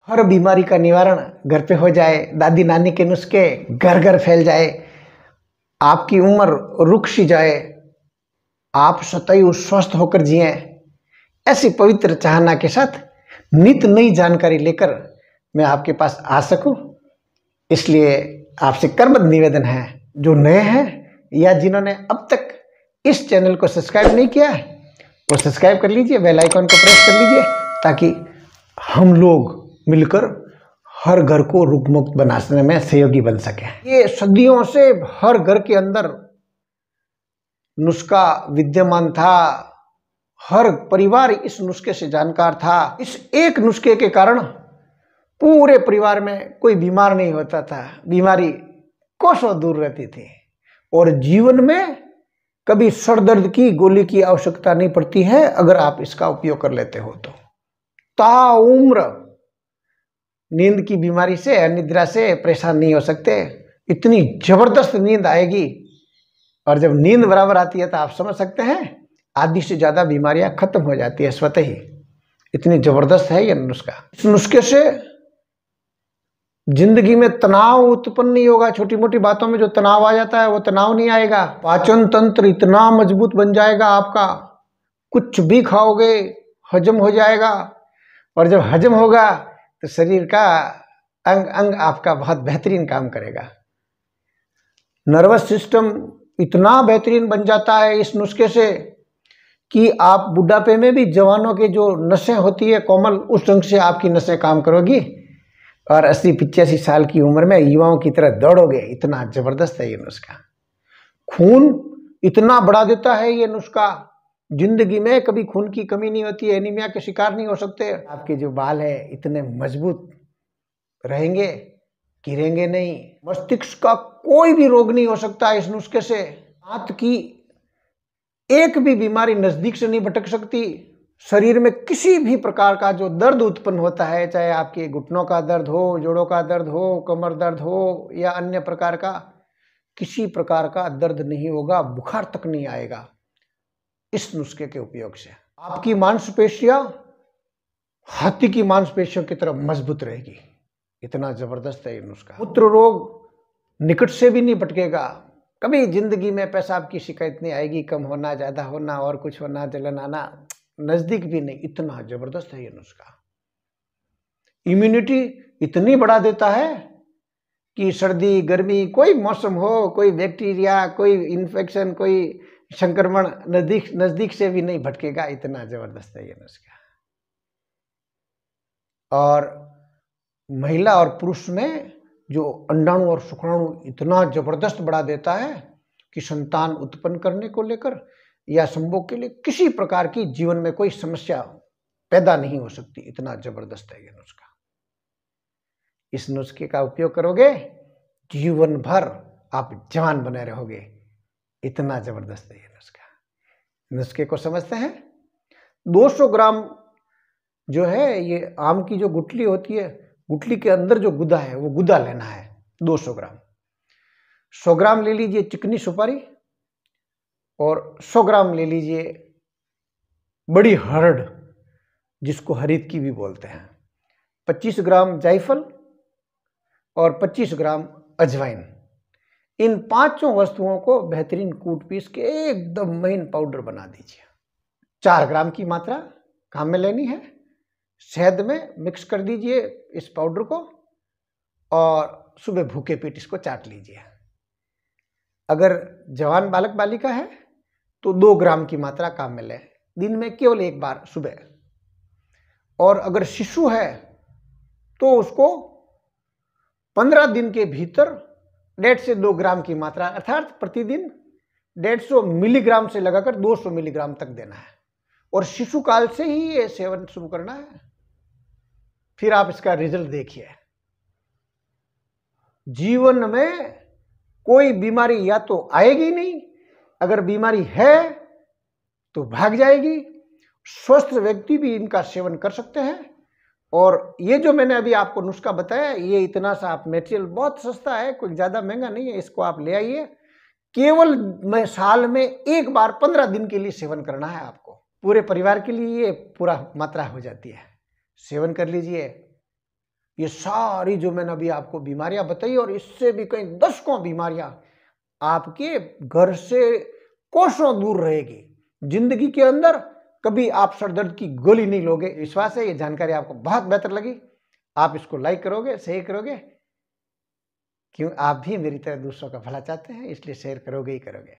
हर बीमारी का निवारण घर पे हो जाए, दादी नानी के नुस्खे घर घर फैल जाए, आपकी उम्र रुक सी जाए, आप सतैव स्वस्थ होकर जिए, ऐसी पवित्र चाहना के साथ नित नई जानकारी लेकर मैं आपके पास आ सकूं, इसलिए आपसे करबद्ध निवेदन है, जो नए हैं या जिन्होंने अब तक इस चैनल को सब्सक्राइब नहीं किया है वो सब्सक्राइब कर लीजिए, बेल आइकन को प्रेस कर लीजिए, ताकि हम लोग मिलकर हर घर को रोग मुक्त बनाने में सहयोगी बन सके। ये सदियों से हर घर के अंदर नुस्खा विद्यमान था, हर परिवार इस नुस्खे से जानकार था। इस एक नुस्खे के कारण पूरे परिवार में कोई बीमार नहीं होता था, बीमारी कोसों दूर रहती थी और जीवन में कभी सर दर्द की गोली की आवश्यकता नहीं पड़ती है अगर आप इसका उपयोग कर लेते हो तो। ताउम्र नींद की बीमारी से, अनिद्रा से परेशान नहीं हो सकते। इतनी जबरदस्त नींद आएगी और जब नींद बराबर आती है तो आप समझ सकते हैं आधी से ज्यादा बीमारियां खत्म हो जाती है स्वतः ही। इतनी जबरदस्त है यह नुस्खा। इस नुस्खे से जिंदगी में तनाव उत्पन्न नहीं होगा। छोटी मोटी बातों में जो तनाव आ जाता है वो तनाव नहीं आएगा। पाचन तंत्र इतना मजबूत बन जाएगा आपका, कुछ भी खाओगे हजम हो जाएगा और जब हजम होगा तो शरीर का अंग अंग आपका बहुत बेहतरीन काम करेगा। नर्वस सिस्टम इतना बेहतरीन बन जाता है इस नुस्खे से कि आप बुढ़ापे में भी जवानों के जो नसें होती है कोमल, उस ढंग से आपकी नसें काम करोगी और 80-85 साल की उम्र में युवाओं की तरह दौड़ोगे। इतना जबरदस्त है ये नुस्खा। खून इतना बढ़ा देता है ये नुस्खा, जिंदगी में कभी खून की कमी नहीं होती है, एनीमिया के शिकार नहीं हो सकते। आपके जो बाल है इतने मजबूत रहेंगे, गिरेंगे नहीं। मस्तिष्क का कोई भी रोग नहीं हो सकता इस नुस्खे से। आंत की एक भी बीमारी नजदीक से नहीं भटक सकती। शरीर में किसी भी प्रकार का जो दर्द उत्पन्न होता है, चाहे आपके घुटनों का दर्द हो, जोड़ों का दर्द हो, कमर दर्द हो या अन्य प्रकार का, किसी प्रकार का दर्द नहीं होगा, बुखार तक नहीं आएगा इस नुस्खे के उपयोग से। आपकी मांसपेशियां हाथी की मांसपेशियों की तरह मजबूत रहेगी। इतना जबरदस्त है ये नुस्खा। मूत्र रोग निकट से भी नहीं भटकेगा। कभी जिंदगी में पेशाब की शिकायत नहीं आएगी, कम होना, ज्यादा होना और कुछ होना, जलन आना, नजदीक भी नहीं। इतना जबरदस्त है ये नुस्खा। इम्यूनिटी इतनी बढ़ा देता है कि सर्दी गर्मी कोई मौसम हो, कोई बैक्टीरिया, कोई इन्फेक्शन, कोई संक्रमण नजदीक से भी नहीं भटकेगा। इतना जबरदस्त है ये नुस्खा। और महिला और पुरुष में जो अंडाणु और शुक्राणु इतना जबरदस्त बढ़ा देता है कि संतान उत्पन्न करने को लेकर या संभोग के लिए किसी प्रकार की जीवन में कोई समस्या पैदा नहीं हो सकती। इतना जबरदस्त है ये नुस्खा। इस नुस्खे का उपयोग करोगे जीवन भर आप जवान बने रहोगे। इतना जबरदस्त है ये नुस्खा। नुस्खे को समझते हैं। 200 ग्राम जो है ये आम की जो गुठली होती है, गुठली के अंदर जो गुदा है वो गुदा लेना है 200 ग्राम। 100 ग्राम ले लीजिए चिकनी सुपारी और 100 ग्राम ले लीजिए बड़ी हरड़, जिसको हरीद की भी बोलते हैं। 25 ग्राम जायफल और 25 ग्राम अजवाइन। इन पांचों वस्तुओं को बेहतरीन कूट पीस के एकदम महीन पाउडर बना दीजिए। 4 ग्राम की मात्रा काम में लेनी है। शहद में मिक्स कर दीजिए इस पाउडर को और सुबह भूखे पेट इसको चाट लीजिए। अगर जवान बालक बालिका है तो 2 ग्राम की मात्रा काम में लें, दिन में केवल एक बार सुबह। और अगर शिशु है तो उसको 15 दिन के भीतर 1.5 से 2 ग्राम की मात्रा, अर्थात प्रतिदिन 150 मिलीग्राम से लगाकर 200 मिलीग्राम तक देना है और शिशु काल से ही ये सेवन शुरू करना है। फिर आप इसका रिजल्ट देखिए। जीवन में कोई बीमारी या तो आएगी नहीं, अगर बीमारी है तो भाग जाएगी। स्वस्थ व्यक्ति भी इनका सेवन कर सकते हैं। और ये जो मैंने अभी आपको नुस्खा बताया, ये इतना सा आप मटेरियल बहुत सस्ता है, कोई ज़्यादा महंगा नहीं है। इसको आप ले आइए, केवल साल में एक बार 15 दिन के लिए सेवन करना है आपको। पूरे परिवार के लिए ये पूरा मात्रा हो जाती है। सेवन कर लीजिए, ये सारी जो मैंने अभी आपको बीमारियां बताई और इससे भी कई दशकों बीमारियां आपके घर से कोसों दूर रहेगी। जिंदगी के अंदर कभी आप सर दर्द की गोली नहीं लोगे। विश्वास है ये जानकारी आपको बहुत बेहतर लगी। आप इसको लाइक करोगे, शेयर करोगे, क्यों आप भी मेरी तरह दूसरों का भला चाहते हैं, इसलिए शेयर करोगे ही करोगे।